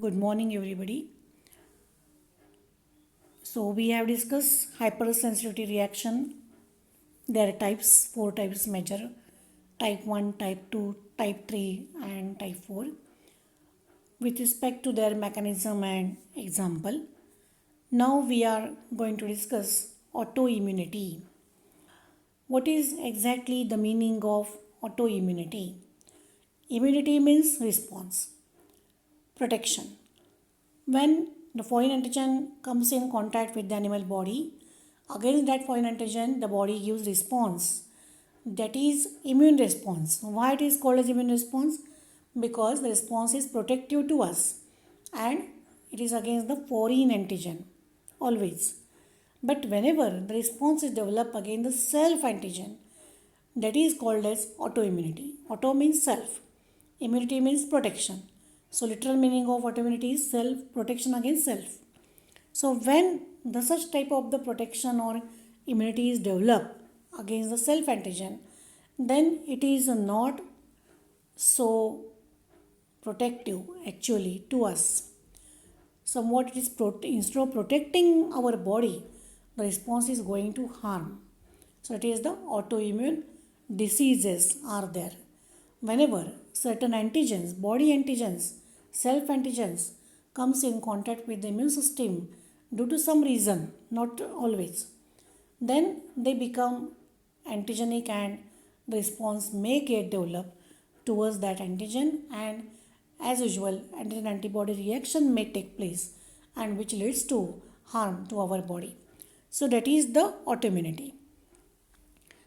Good morning, everybody. So, we have discussed hypersensitivity reaction. There are types, four types major: type 1, type 2, type 3, and type 4. With respect to their mechanism and example, now we are going to discuss autoimmunity. What is exactly the meaning of autoimmunity? Immunity means response, protection. When the foreign antigen comes in contact with the animal body, against that foreign antigen, the body gives response. That is immune response. Why it is called as immune response? Because the response is protective to us and it is against the foreign antigen always. But whenever the response is developed against the self antigen, that is called as autoimmunity. Auto means self. Immunity means protection. So literal meaning of autoimmunity is self protection against self. So when the such type of the protection or immunity is developed against the self antigen, then it is not so protective actually to us. Somewhat it is instead of protecting our body, the response is going to harm. So it is the autoimmune diseases are there. Whenever certain antigens, body antigens, self antigens comes in contact with the immune system due to some reason, not always, then they become antigenic and the response may get developed towards that antigen, and as usual antigen antibody reaction may take place and which leads to harm to our body. So that is the autoimmunity.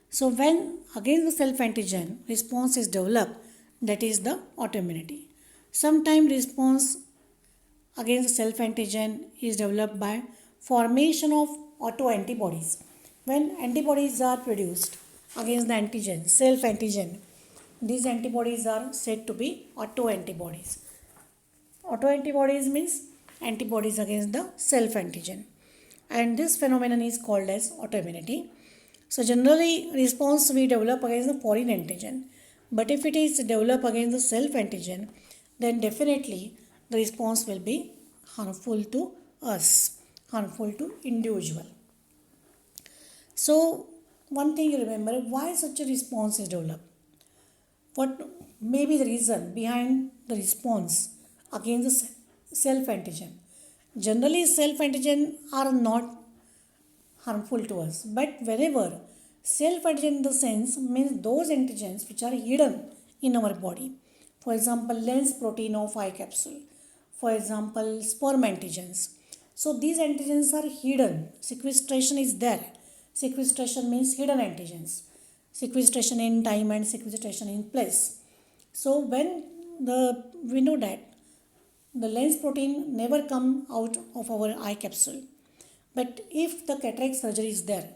So when against the self antigen response is developed, that is the autoimmunity. Sometimes response against the self antigen is developed by formation of autoantibodies. When antibodies are produced against the antigen, self antigen, these antibodies are said to be autoantibodies. Autoantibodies means antibodies against the self antigen, and this phenomenon is called as autoimmunity. So generally response we develop against the foreign antigen, but if it is developed against the self antigen, then definitely the response will be harmful to us, harmful to individual. So one thing you remember, why such a response is developed? What may be the reason behind the response against the self antigen? Generally self antigen are not harmful to us. But whenever self antigen in the sense means those antigens which are hidden in our body. For example, lens protein of eye capsule. For example, sperm antigens. So these antigens are hidden. Sequestration is there. Sequestration means hidden antigens. Sequestration in time and sequestration in place. So when we know that the lens protein never come out of our eye capsule, but if the cataract surgery is there,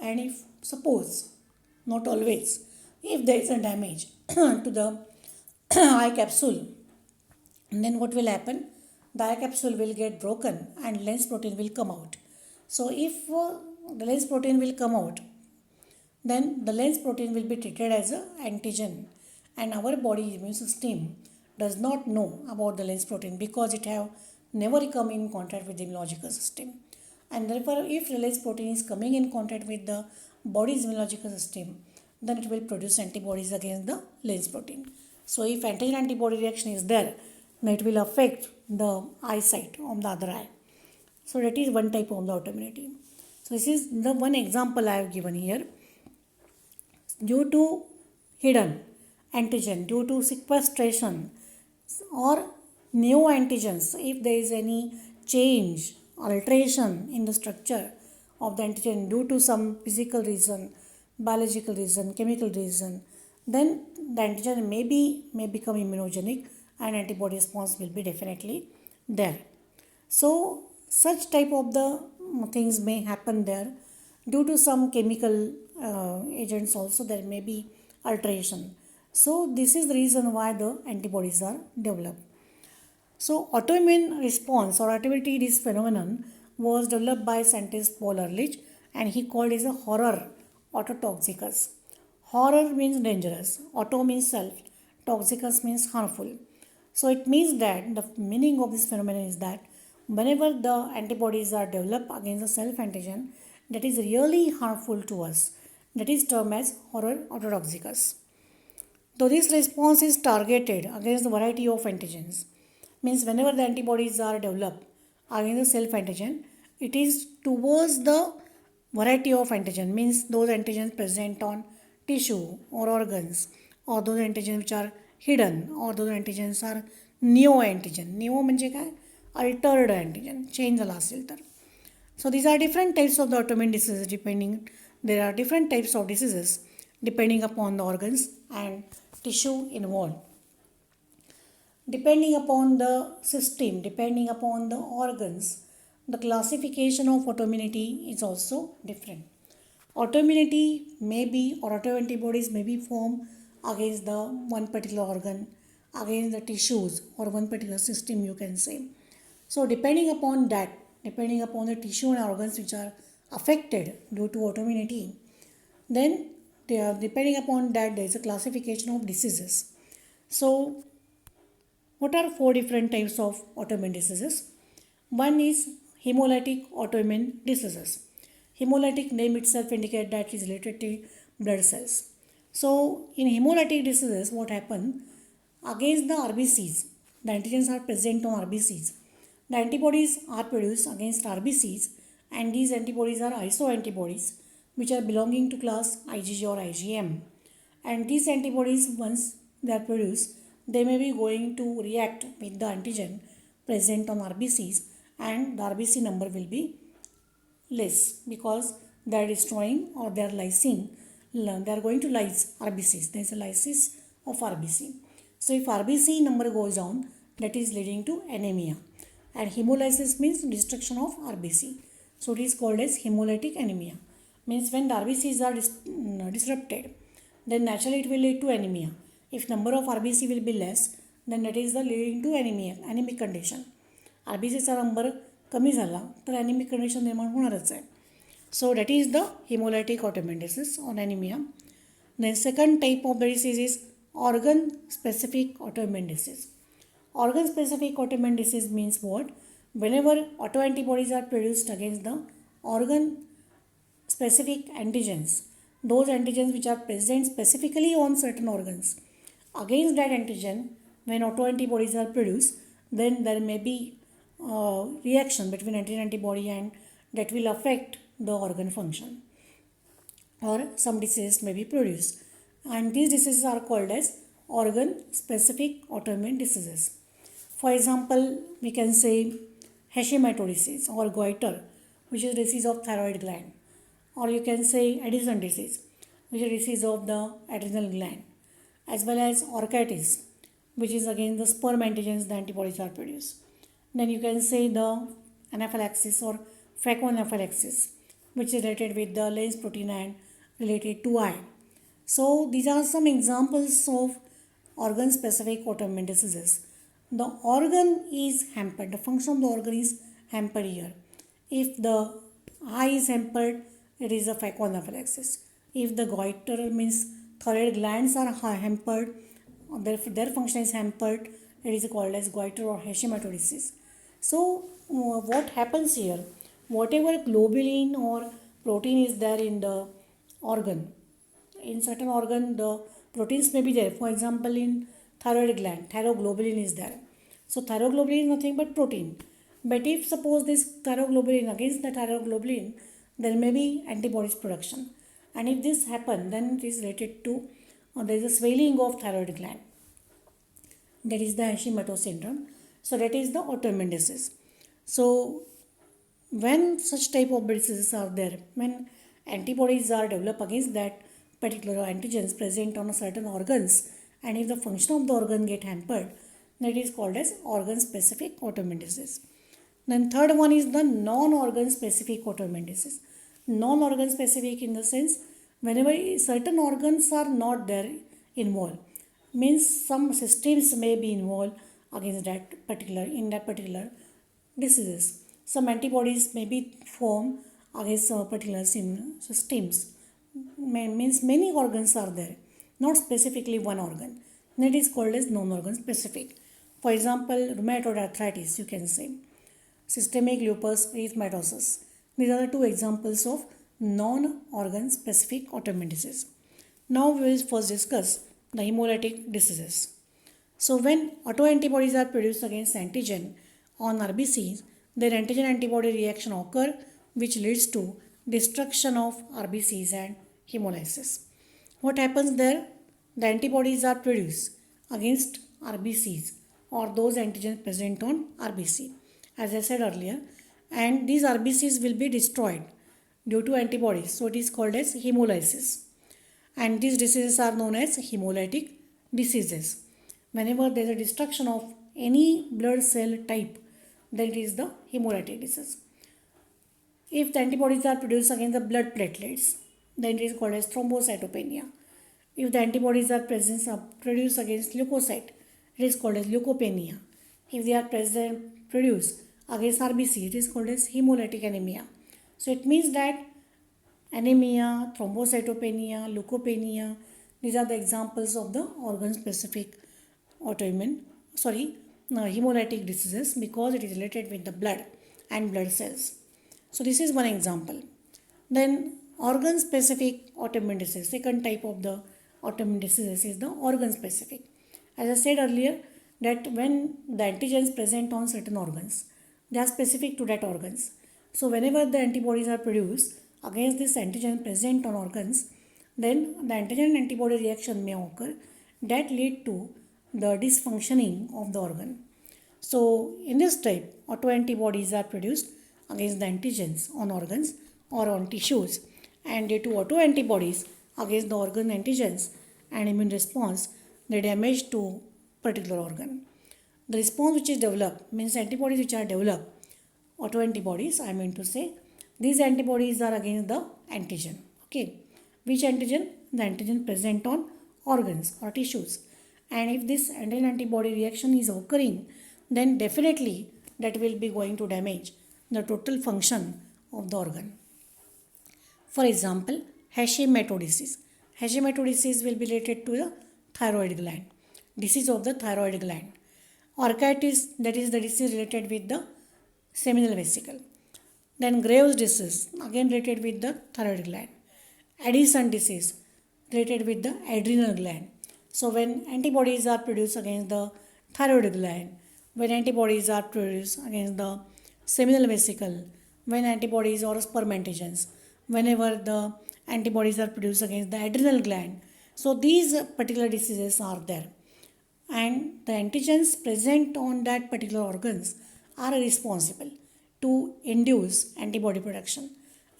and if suppose, not always, if there is a damage to the eye capsule, then what will happen? The eye capsule will get broken and lens protein will come out. So if the lens protein will come out, then the lens protein will be treated as an antigen, and our body immune system does not know about the lens protein because it have never come in contact with the immunological system. And therefore, if the lens protein is coming in contact with the body's immunological system, then it will produce antibodies against the lens protein. So if antigen antibody reaction is there, then it will affect the eyesight on the other eye. So that is one type of the autoimmunity. So this is the one example I have given here. Due to hidden antigen, due to sequestration or new antigens, if there is any change, alteration in the structure of the antigen due to some physical reason, biological reason, chemical reason, then the antigen may become immunogenic and antibody response will be definitely there. So such type of the things may happen there due to some chemical agents also there may be alteration. So this is the reason why the antibodies are developed. So autoimmune response or autoimmunity this phenomenon was developed by scientist Paul Ehrlich, and he called it a horror autotoxicus. Horror means dangerous, auto means self, toxicus means harmful. So it means that the meaning of this phenomenon is that whenever the antibodies are developed against the self antigen that is really harmful to us, that is termed as autotoxicus. Though this response is targeted against the variety of antigens, means whenever the antibodies are developed against the self antigen, it is towards the variety of antigen, means those antigens present on tissue or organs, or those antigens which are hidden, or those antigens are neoantigen. Neo म्हणजे काय? Altered antigen, change झाला असेल तर. So these are different types of the autoimmune diseases depending, there are different types of diseases depending upon the organs and tissue involved. Depending upon the system, depending upon the organs, the classification of autoimmunity is also different. Autoimmunity may be, or autoantibodies may be formed against the one particular organ, against the tissues, or one particular system, you can say. So depending upon that, depending upon the tissue and organs which are affected due to autoimmunity, then depending upon that there is a classification of diseases. So what are four different types of autoimmune diseases? One is hemolytic autoimmune diseases. Hemolytic name itself indicates that it is related to blood cells. So in hemolytic diseases, what happens? Against the RBCs, the antigens are present on RBCs. The antibodies are produced against RBCs, and these antibodies are isoantibodies which are belonging to class IgG or IgM. And these antibodies, once they are produced, they may be going to react with the antigen present on RBCs, and the RBC number will be less because they are destroying, or they are lysing, they are going to lyse RBCs. There is a lysis of RBC. So if RBC number goes down, that is leading to anemia, and hemolysis means destruction of RBC. So it is called as hemolytic anemia. Means when the RBCs are disrupted, then naturally it will lead to anemia. If number of RBC will be less, then that is the leading to anemia, anemic condition. RBCचा number कमी झाला तर ॲनिमिक condition निर्माण होणारच आहे. So that is the hemolytic autoimmune disease or anemia. Then second type of the disease is organ specific autoimmune disease. Organ specific autoimmune disease means what? Whenever autoantibodies are produced against the organ specific antigens, those antigens which are present specifically on certain organs, against that antigen, when autoantibodies are produced, then there may be reaction between anti-antibody, and that will affect the organ function, or some diseases may be produced, and these diseases are called as organ specific autoimmune diseases. For example, we can say Hashimoto disease or goiter, which is disease of thyroid gland, or you can say Addison disease, which is disease of the adrenal gland, as well as orchitis, which is again the sperm antigens the antibodies are produced. Then you can say the anaphylaxis or phacoanaphylaxis, which is related with the lens protein and related to eye. So these are some examples of organ specific autoimmune diseases. The organ is hampered, the function of the organ is hampered here. If the eye is hampered, it is a phacoanaphylaxis. If the goiter means thyroid glands are hampered, their function is hampered, it is called as goiter or Hashimoto disease. So what happens here? Whatever globulin or protein is there in the organ, in certain organ the proteins may be there. For example, in thyroid gland, thyroglobulin is there. So thyroglobulin is nothing but protein. But if suppose this thyroglobulin, against the thyroglobulin, there may be antibodies production. And if this happen, then it is related to, there is a swelling of thyroid gland. That is the Hashimoto syndrome. So that is the autoimmune disease. So when such type of diseases are there, when antibodies are developed against that particular antigens present on a certain organs, and if the function of the organ get hampered, that is called as organ specific autoimmune disease. Then third one is the non-organ specific autoimmune disease. Non-organ specific in the sense whenever certain organs are not there involved, means some systems may be involved against that particular diseases. Some antibodies may be formed against particular systems. Means many organs are there, not specifically one organ. That is called as non-organ specific. For example, rheumatoid arthritis, you can say, systemic lupus erythematosus. These are the two examples of non-organ specific autoimmune disease. Now we will first discuss the hemolytic diseases. So when autoantibodies are produced against antigen on RBCs, their antigen-antibody reaction occur, which leads to destruction of RBCs and hemolysis. What happens there? The antibodies are produced against RBCs or those antigens present on RBC, as I said earlier, and these RBCs will be destroyed due to antibodies. So it is called as hemolysis. And these diseases are known as hemolytic diseases. Whenever there is a destruction of any blood cell type, then it is the hemolytic disease. If the antibodies are produced against the blood platelets, then it is called as thrombocytopenia. If the antibodies are produced against leukocyte, it is called as leukopenia. If they are produced against RBC, it is called as hemolytic anemia. So it means that anemia, thrombocytopenia, leukopenia, these are the examples of the organ-specific hemolytic diseases because it is related with the blood and blood cells. So this is one example. Then organ-specific autoimmune disease, second type of the autoimmune diseases is the organ-specific. As I said earlier, that when the antigens present on certain organs, they are specific to that organs. So whenever the antibodies are produced against this antigen present on organs, then the antigen antibody reaction may occur that lead to the dysfunctioning of the organ. So in this type, autoantibodies are produced against the antigens on organs or on tissues, and due to autoantibodies against the organ antigens and immune response, they damage to particular organ. The response which is developed means antibodies which are developed, autoantibodies I mean to say, these antibodies are against the antigen. Okay, which antigen? The antigen present on organs or tissues. And if this antigen antibody reaction is occurring, then definitely that will be going to damage the total function of the organ. For example, Hashimotosis. Hashimotosis will be related to the thyroid gland, disease of the thyroid gland. Orchitis, that is the disease related with the seminal vesicle. Then Graves' disease, again related with the thyroid gland. Addison disease, related with the adrenal gland. So when antibodies are produced against the thyroid gland, when antibodies are produced against the seminal vesicle, when antibodies or sperm antigens, whenever the antibodies are produced against the adrenal gland, so these particular diseases are there. And the antigens present on that particular organs are responsible to induce antibody production.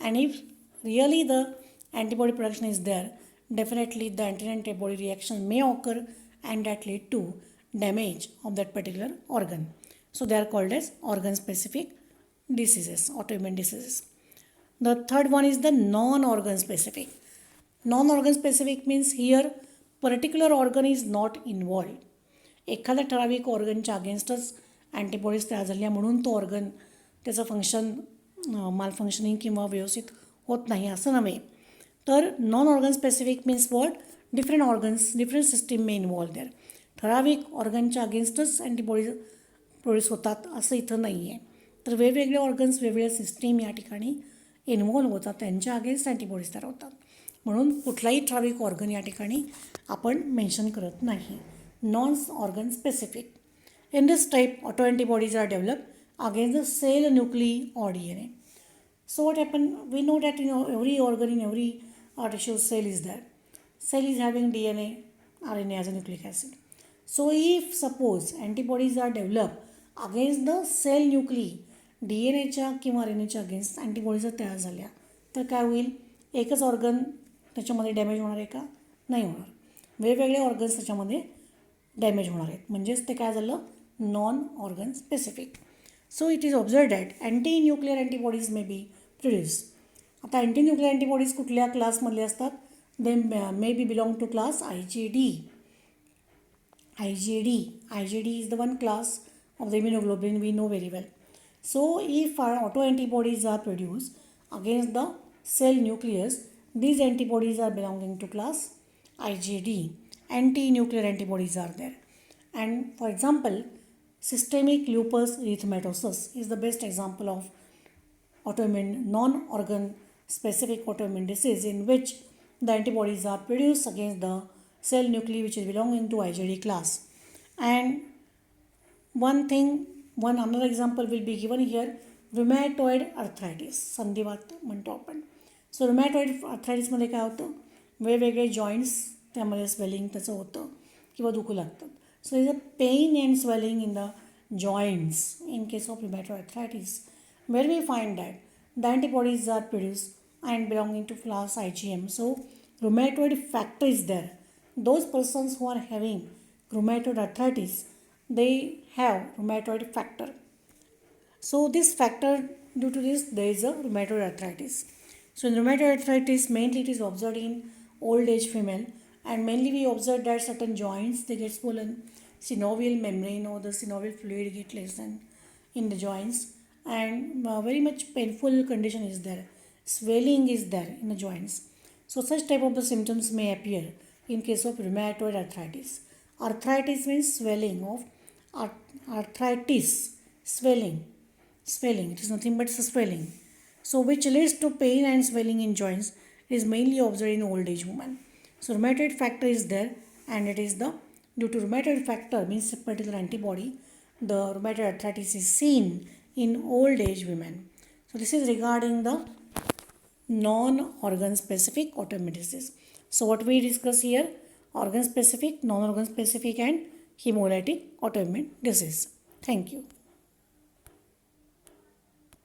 And if really the antibody production is there, definitely the anti-antibody reaction may occur and that lead to damage of that particular organ. So they are called as organ-specific diseases, autoimmune diseases. The third one is the non-organ specific. Non-organ specific means here particular organ is not involved. एखाद्या ठराविक ऑर्गनच्या अगेन्स्टच antibodies तयार झाल्या म्हणून तो organ त्याचं function मालफंक्शनिंग किंवा व्यवस्थित होत नाही असं नव्हे. तर non organ specific means what, different organs different system may involve there. ठराविक ऑर्गनच्या अगेन्स्टच अँटीबॉडीज प्रोड्यूस होतात असं इथं नाही आहे. तर वेगवेगळे ऑर्गन्स वेगवेगळ्या सिस्टीम या ठिकाणी इन्वॉल्व होतात, त्यांच्या अगेन्स्ट अँटीबॉडीज तयार होतात. म्हणून कुठलाही ठराविक ऑर्गन या ठिकाणी आपण मेन्शन करत नाही. Non-organ specific. In this type, autoantibodies are developed against the cell nuclei or DNA. So what happened? We know that every organ, in every tissue cell is there. Cell is having DNA, RNA as a nucleic acid. So if suppose antibodies are developed against the cell nuclei, DNAच्या किंवा RNAच्या against antibodies तयार झाल्या तर काय होईल? एकच organ त्याच्यामध्ये damage होणार आहे का? नाही होणार. वेगवेगळे ऑर्गन्स त्याच्यामध्ये डॅमेज होणार आहेत. म्हणजेच ते काय झालं? Non organ specific. So it is observe that anti nuclear antibodies may be produce. आता अँटी न्यूक्लिअर अँटीबॉडीज कुठल्या क्लासमधले असतात? They may be belong to class IgD. IgD is the one class of the immunoglobulin we know very well. So if our autoantibodies are produced against the cell nucleus, these antibodies are belonging to class IgD. Anti-nuclear antibodies are there. And for example, Systemic lupus erythematosus is the best example of autoimmune non-organ specific autoimmune disease in which the antibodies are produced against the cell nuclei which is belonging to IgD class. And one thing, one another example will be given here, rheumatoid arthritis, संधिवात म्हणतो आपण. सो rheumatoid आर्थरायटिसमध्ये काय होतं, वेगवेगळे joints त्यामध्ये swelling त्याचं होतं किंवा दुखू लागतात. So is a pain and swelling in the joints in case of rheumatoid arthritis, where we find that the antibodies are produced and belonging to class IgM. So rheumatoid factor is there. Those persons who are having rheumatoid arthritis, they have rheumatoid factor. So this factor, due to this, there is a rheumatoid arthritis. So in rheumatoid arthritis, mainly it is observed in old age female, and mainly we observe that certain joints they get swollen, synovial membrane or the synovial fluid get lessened in the joints, and very much painful condition is there. Swelling is there in the joints. So such type of the symptoms may appear in case of rheumatoid arthritis. Arthritis means swelling of arthritis, swelling. It is nothing but swelling. So which leads to pain and swelling in joints. It is mainly observed in old age women. So rheumatoid factor is there, and it is the due to rheumatoid factor means a particular antibody, the rheumatoid arthritis is seen in old age women. So this is regarding the non-organ specific autoimmune disease. So what we discuss here, organ specific, non-organ specific and hemolytic autoimmune disease. Thank you.